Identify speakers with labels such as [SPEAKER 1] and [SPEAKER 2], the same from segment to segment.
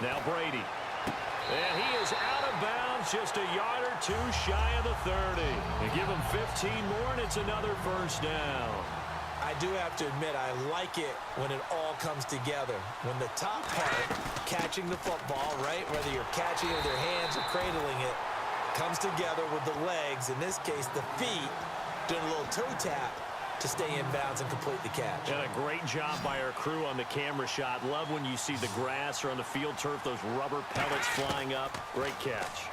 [SPEAKER 1] Now Brady. And he is out of bounds, just a yard or two shy of the 30. And give him 15 more, and it's another first down.
[SPEAKER 2] I do have to admit, I like it when it all comes together. When the top part, catching the football, right, whether you're catching it with your hands or cradling it, comes together with the legs, in this case the feet, doing a little toe tap to stay in bounds and complete the catch.
[SPEAKER 1] And a great job by our crew on the camera shot. Love when you see the grass or on the field turf, those rubber pellets flying up. Great catch.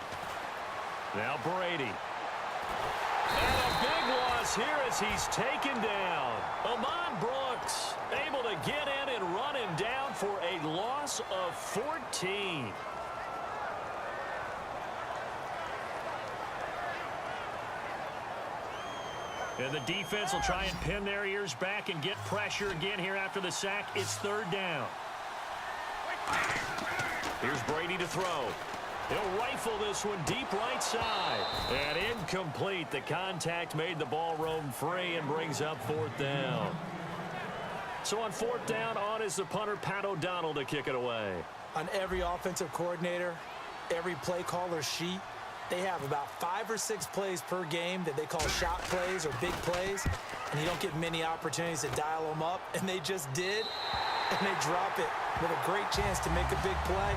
[SPEAKER 1] Now Brady. And a big loss here as he's taken down. Amon Brooks able to get in and run him down for a loss of 14. And the defense will try and pin their ears back and get pressure again here after the sack. It's third down. Here's Brady to throw. He'll rifle this one deep right side. And incomplete. The contact made the ball roam free and brings up fourth down. So on fourth down, on is the punter, Pat O'Donnell, to kick it away.
[SPEAKER 2] On every offensive coordinator, every play caller sheet, they have about 5 or 6 plays per game that they call shot plays or big plays, and you don't get many opportunities to dial them up, and they just did, and they drop it with a great chance to make a big play.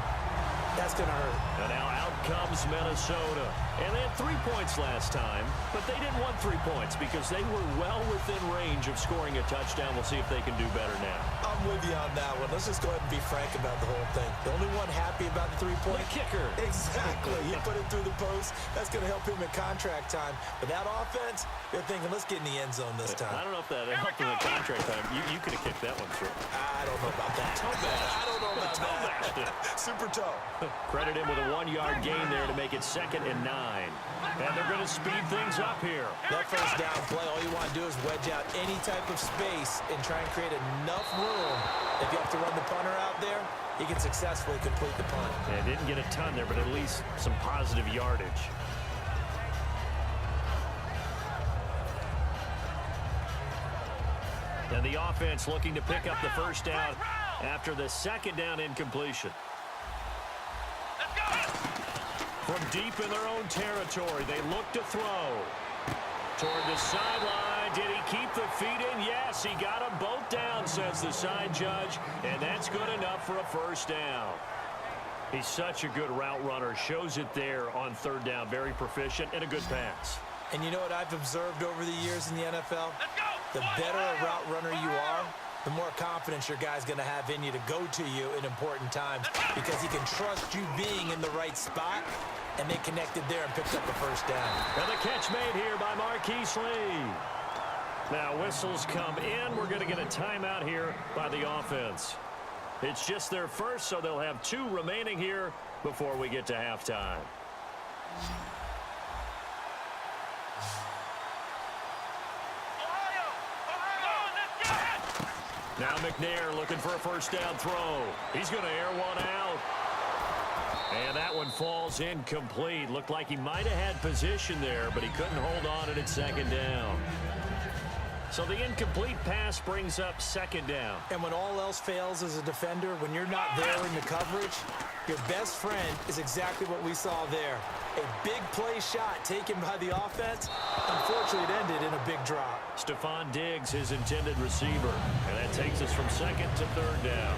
[SPEAKER 2] That's going to hurt.
[SPEAKER 1] And now out comes Minnesota. And they had 3 points last time, but they didn't want 3 points because they were well within range of scoring a touchdown. We'll see if they can do better now.
[SPEAKER 2] I'm with you on that one. Let's just go ahead and be frank about the whole thing. The only one happy about the 3-point?
[SPEAKER 1] The kicker.
[SPEAKER 2] Exactly. He put it through the post. That's going to help him in contract time. But that offense, they're thinking, let's get in the end zone this time.
[SPEAKER 1] I don't know if that helped him in contract time. You could have kicked that one through.
[SPEAKER 2] I don't know about that.
[SPEAKER 1] Toe bash.
[SPEAKER 2] I don't know about that. Super toe.
[SPEAKER 1] Credit him with a 1-yard gain there to make it 2nd and 9. And they're going to speed things up here.
[SPEAKER 2] That first down play, all you want to do is wedge out any type of space and try and create enough room. If you have to run the punter out there, he can successfully complete the punt.
[SPEAKER 1] Yeah, didn't get a ton there, but at least some positive yardage. And the offense looking to pick up the first down after the 2nd down incompletion. From deep in their own territory, they look to throw. Toward the sideline, did he keep the feet in? Yes, he got them both down, says the side judge, and that's good enough for a first down. He's such a good route runner, shows it there on 3rd down, very proficient, and a good pass.
[SPEAKER 2] And you know what I've observed over the years in the NFL? The better a route runner you are, the more confidence your guy's going to have in you to go to you in important times because he can trust you being in the right spot, and they connected there and picked up the first down.
[SPEAKER 1] And the catch made here by Marquise Lee. Now whistles come in. We're going to get a timeout here by the offense. It's just their first, so they'll have 2 remaining here before we get to halftime. Now McNair looking for a first down throw. He's going to air one out. And that one falls incomplete. Looked like he might have had position there, but he couldn't hold on at 2nd down. So the incomplete pass brings up 2nd down.
[SPEAKER 2] And when all else fails as a defender, when you're not there in the coverage, your best friend is exactly what we saw there. A big play shot taken by the offense. Unfortunately, it ended in a big drop.
[SPEAKER 1] Stephon Diggs, his intended receiver. And that takes us from 2nd to 3rd down.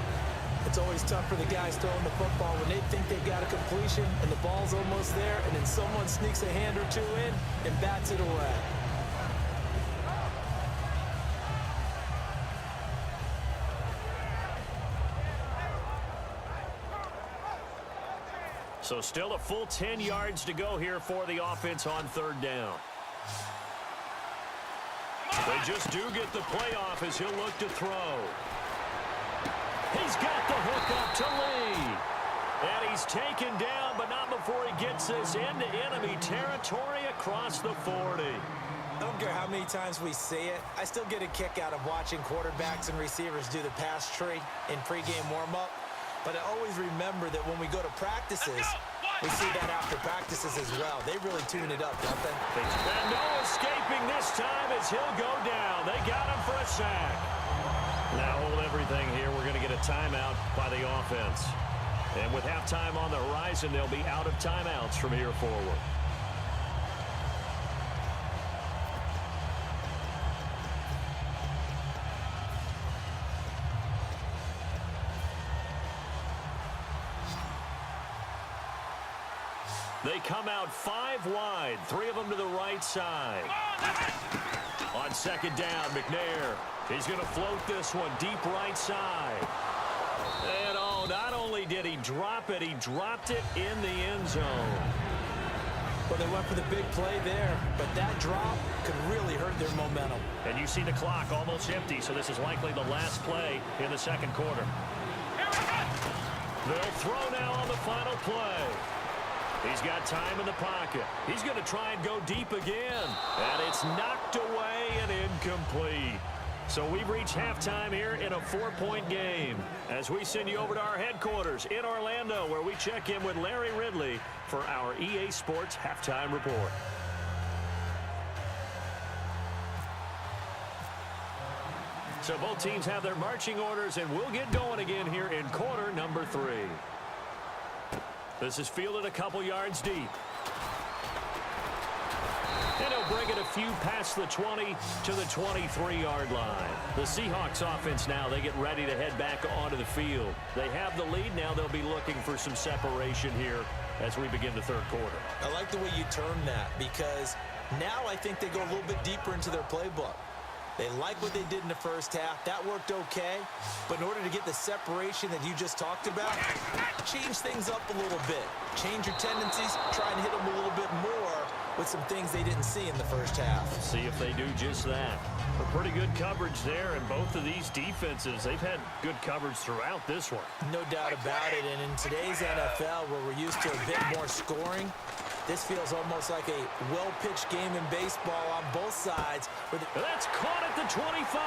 [SPEAKER 2] It's always tough for the guys throwing the football when they think they've got a completion and the ball's almost there, and then someone sneaks a hand or 2 in and bats it away.
[SPEAKER 1] So still a full 10 yards to go here for the offense on 3rd down. They just do get the play off as he'll look to throw. He's got the hook up to Lee. And he's taken down, but not before he gets this into enemy territory across the 40.
[SPEAKER 2] I don't care how many times we see it. I still get a kick out of watching quarterbacks and receivers do the pass tree in pregame warm-up. But I always remember that when we go to practices, we see that after practices as well. They really tune it up, don't they?
[SPEAKER 1] And no escaping this time as he'll go down. They got him for a sack. Now hold everything here. We're going to get a timeout by the offense. And with halftime on the horizon, they'll be out of timeouts from here forward. They come out 5 wide, 3 of them to the right side. On second down, McNair. He's going to float this one deep right side. And not only did he drop it, he dropped it in the end zone.
[SPEAKER 2] Well, they went for the big play there, but that drop could really hurt their momentum.
[SPEAKER 1] And you see the clock almost empty, so this is likely the last play in the second quarter. They'll throw now on the final play. He's got time in the pocket. He's going to try and go deep again. And it's knocked away and incomplete. So we've reached halftime here in a 4-point game as we send you over to our headquarters in Orlando, where we check in with Larry Ridley for our EA Sports Halftime Report. So both teams have their marching orders, and we'll get going again here in quarter number 3. This is fielded a couple yards deep. And he'll bring it a few past the 20 to the 23-yard line. The Seahawks offense now, they get ready to head back onto the field. They have the lead. Now they'll be looking for some separation here as we begin the third quarter.
[SPEAKER 2] I like the way you term that, because now I think they go a little bit deeper into their playbook. They like what they did in the first half. That worked okay. But in order to get the separation that you just talked about, change things up a little bit. Change your tendencies. Try and hit them a little bit more with some things they didn't see in the first half.
[SPEAKER 1] See if they do just that. A pretty good coverage there, and both of these defenses, they've had good coverage throughout this one.
[SPEAKER 2] No doubt about it. And in today's NFL, where we're used to a bit more scoring, this feels almost like a well-pitched game in baseball on both sides.
[SPEAKER 1] That's caught at the 25.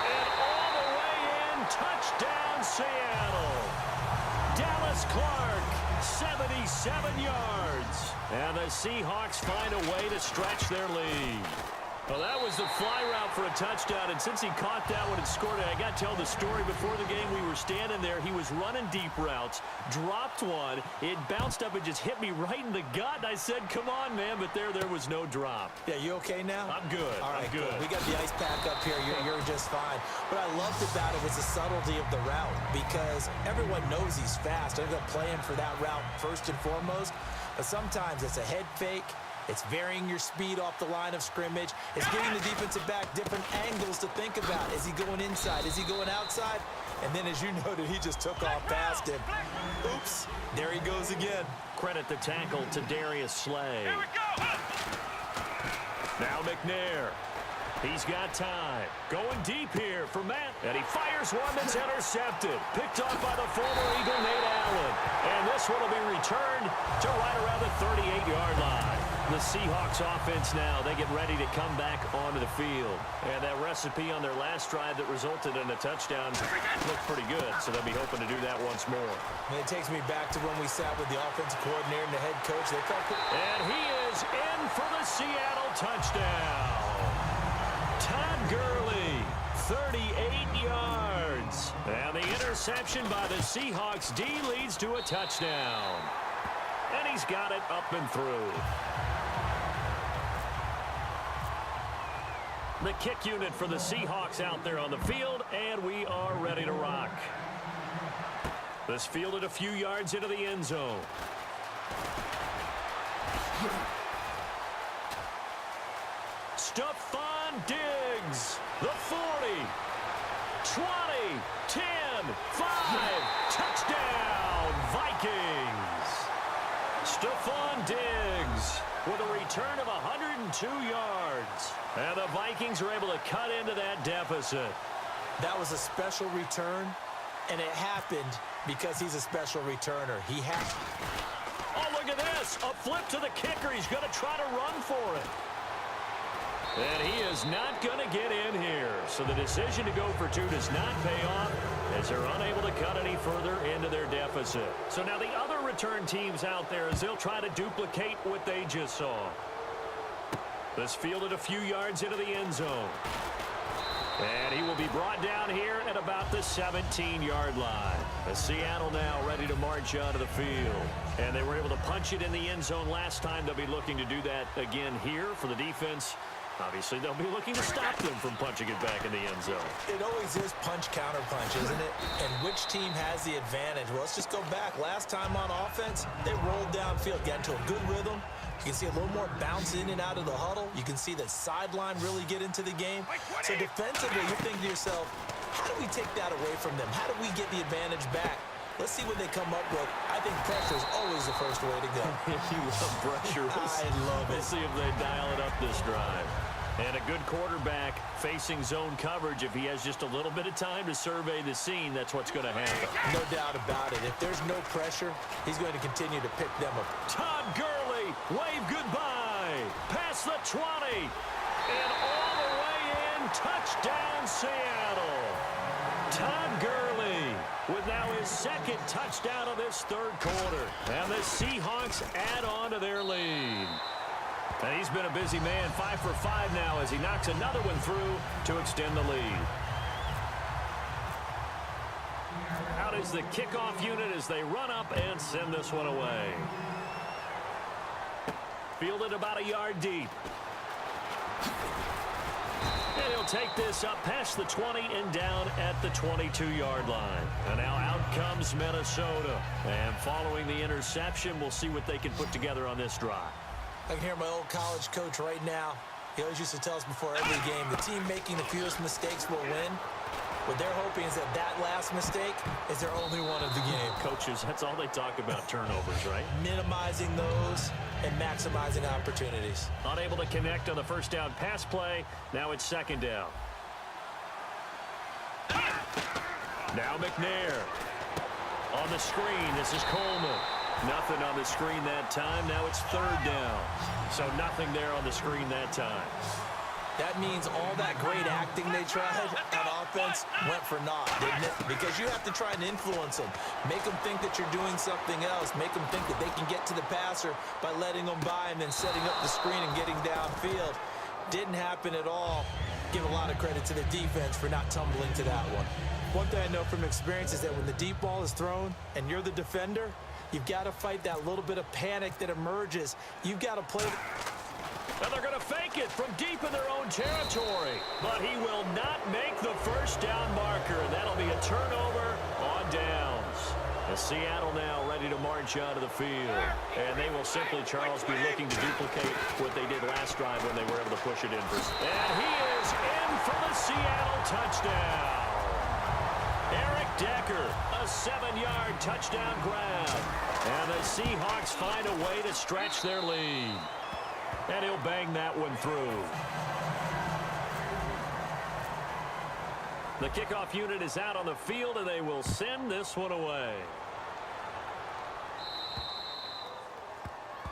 [SPEAKER 1] And all the way in, touchdown Seattle. Dallas Clark, 77 yards. And the Seahawks find a way to stretch their lead. Well, that was the fly route for a touchdown, and since he caught that one and scored it, I got to tell the story. Before the game, we were standing there. He was running deep routes, dropped one. It bounced up and just hit me right in the gut, and I said, come on, man, but there was no drop.
[SPEAKER 2] Yeah, you okay now?
[SPEAKER 1] I'm good.
[SPEAKER 2] All right,
[SPEAKER 1] I'm good.
[SPEAKER 2] We got the ice pack up here. You're just fine. What I loved about it was the subtlety of the route, because everyone knows he's fast. They're going to play him for that route first and foremost, but sometimes it's a head fake. It's varying your speed off the line of scrimmage. It's giving the defensive back different angles to think about. Is he going inside? Is he going outside? And then, as you noted, he just took off past him. Oops, there he goes again.
[SPEAKER 1] Credit the tackle to Darius Slay.
[SPEAKER 3] Here we go.
[SPEAKER 1] Now McNair. He's got time. Going deep here for Matt. And he fires one that's intercepted. Picked off by the former Eagle, Nate Allen. And this one will be returned to right around the 38-yard line. The Seahawks offense now, they get ready to come back onto the field. And that recipe on their last drive that resulted in a touchdown looked pretty good, so they'll be hoping to do that once more.
[SPEAKER 2] And it takes me back to when we sat with the offensive coordinator and the head coach.
[SPEAKER 1] And he is in for the Seattle touchdown. Todd Gurley, 38 yards. And the interception by the Seahawks D leads to a touchdown. And he's got it up and through. The kick unit for the Seahawks out there on the field, and we are ready to rock. This fielded a few yards into the end zone. Stephon Diggs, the 40, 20, 10, 5, touchdown, Vikings. Stephon Diggs with a return of 102 yards. And the Vikings are able to cut into that deficit.
[SPEAKER 2] That was a special return, and it happened because he's a special returner. He had...
[SPEAKER 1] Oh, look at this. A flip to the kicker. He's going to try to run for it. And he is not going to get in here. So the decision to go for two does not pay off as they're unable to cut any further into their deficit. So now the other return teams out there, as they'll try to duplicate what they just saw. This fielded a few yards into the end zone. And he will be brought down here at about the 17-yard line. As Seattle now ready to march onto the field. And they were able to punch it in the end zone last time. They'll be looking to do that again here for the defense. Obviously, they'll be looking to stop them from punching it back in the end zone.
[SPEAKER 2] It always is punch-counter-punch, isn't it? And which team has the advantage? Well, let's just go back. Last time on offense, they rolled downfield, got into a good rhythm. You can see a little more bounce in and out of the huddle. You can see the sideline really get into the game. So defensively, you're thinking to yourself, how do we take that away from them? How do we get the advantage back? Let's see what they come up with. I think pressure is always the first way to go.
[SPEAKER 1] You love pressure.
[SPEAKER 2] I love it.
[SPEAKER 1] We'll see if they dial it up this drive. And a good quarterback facing zone coverage. If he has just a little bit of time to survey the scene, that's what's going to happen.
[SPEAKER 2] No doubt about it. If there's no pressure, he's going to continue to pick them up.
[SPEAKER 1] Todd Gurley, wave goodbye. Past the 20. And all the way in, touchdown Seattle. Todd Gurley with now his second touchdown of this third quarter. And the Seahawks add on to their lead. And he's been a busy man, 5 for 5 now as he knocks another one through to extend the lead. Out is the kickoff unit as they run up and send this one away. Fielded about a yard deep. And he'll take this up past the 20 and down at the 22-yard line. And now out comes Minnesota. And following the interception, we'll see what they can put together on this drive.
[SPEAKER 2] I can hear my old college coach right now. He always used to tell us before every game, the team making the fewest mistakes will win. What they're hoping is that last mistake is their only one of the game.
[SPEAKER 1] Coaches, that's all they talk about, turnovers, right?
[SPEAKER 2] Minimizing those and maximizing opportunities.
[SPEAKER 1] Unable to connect on the first down pass play. Now it's second down. Now McNair. On the screen, this is Coleman. Nothing on the screen that time. Now it's third down. So nothing there on the screen that time.
[SPEAKER 2] That means all that great acting they tried on offense went for naught, didn't it? Because you have to try and influence them. Make them think that you're doing something else. Make them think that they can get to the passer by letting them by and then setting up the screen and getting downfield. Didn't happen at all. Give a lot of credit to the defense for not tumbling to that one. One thing I know from experience is that when the deep ball is thrown and you're the defender, you've got to fight that little bit of panic that emerges. You've got to play.
[SPEAKER 1] And they're going to fake it from deep in their own territory. But he will not make the first down marker. And that'll be a turnover on downs. As Seattle now ready to march out of the field. And they will simply, Charles, be looking to duplicate what they did last drive when they were able to push it in. And he is in for the Seattle touchdown. Eric Decker, a 7-yard touchdown grab. And the Seahawks find a way to stretch their lead. And he'll bang that one through. The kickoff unit is out on the field, and they will send this one away.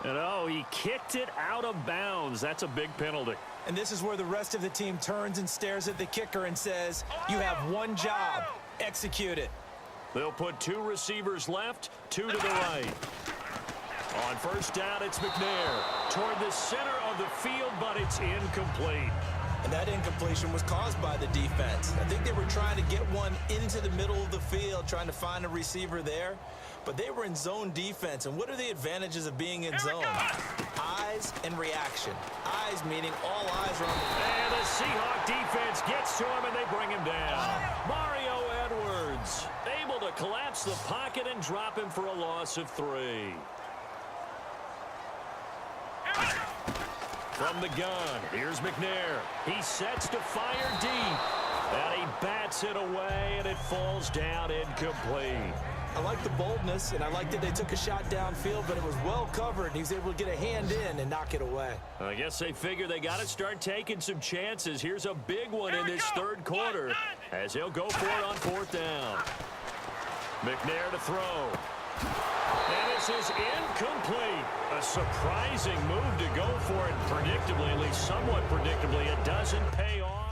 [SPEAKER 1] And, oh, he kicked it out of bounds. That's a big penalty.
[SPEAKER 2] And this is where the rest of the team turns and stares at the kicker and says, you have one job. Execute it.
[SPEAKER 1] They'll put 2 receivers left, 2 to the right. On first down, it's McNair toward the center of the field, but it's incomplete.
[SPEAKER 2] And that incompletion was caused by the defense. I think they were trying to get one into the middle of the field, trying to find a receiver there. But they were in zone defense. And what are the advantages of being in zone? Eyes and reaction. Eyes meaning all eyes are on the...
[SPEAKER 1] And the Seahawk defense gets to him, and they bring him down. Mario Edwards able to collapse the pocket and drop him for a loss of 3. From the gun, here's McNair. He sets to fire deep. And he bats it away, and it falls down incomplete.
[SPEAKER 2] I like the boldness, and I like that they took a shot downfield, but it was well covered, and he was able to get a hand in and knock it away.
[SPEAKER 1] I guess they figure they got to start taking some chances. Here's a big one in this third quarter as he'll go for it on fourth down. McNair to throw. And this is incomplete. A surprising move to go for it. Predictably, at least somewhat predictably, it doesn't pay off.